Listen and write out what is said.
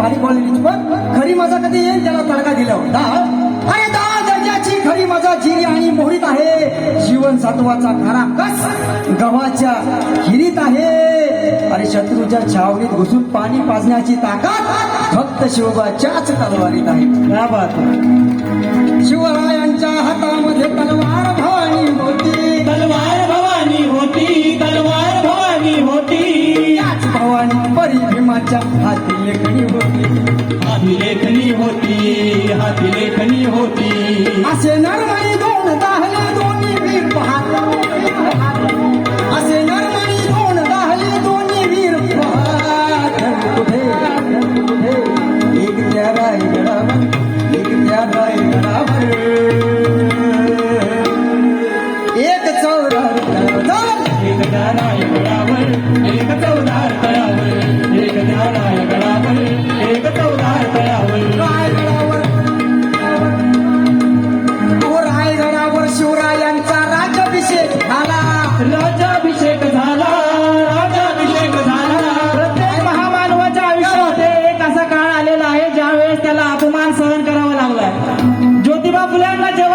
भारी क्वालिटीची पण खरी मजा कधी येईल त्याला तडका दिल्यावर अरे दहा दर्जाची खरी मजा जिरी आणि मोहरीत आहे. जीवन सत्वाचा खरा कस गव्हाच्या खिरीत आहे. अरे शत्रूच्या छावणीत घुसून पाणी पाजण्याची ताकद फक्त शिवबाच्याच तलवारीत आहे. क्या बात आहे. शिवरायांच्या हातामध्ये तलवार भवानी होती. तलवार भवानी होती. तलवार भवानी होती. याच भवानी परी भीमाच्या हाती लेखणी होती. हाती लेखनी होती. हाती लेखनी होती. असे नरमणी दोन दाहले दोन्ही वीर पाहत. असे नरमणी दोन दाहले दोन्ही वीर पाहत. कुठे कुठे एक त्या रायगडावर एक त्या रायगडावर एक चौदार एक रायगडावर एक चौदार तळावर. एक रायगडावर एक चौदार तळावर. रायगडावर रायगडावर शिवरायांचा राज्याभिषेक झाला. राज्याभिषेक झाला. राज्याभिषेक झाला. प्रत्येक महामानवाच्या आयुष्यामध्ये एक असा काळ आलेला आहे ज्यावेळेस त्याला अपमान सहन करावा लागलाय. ज्योतिबा फुल्यांना जेव्हा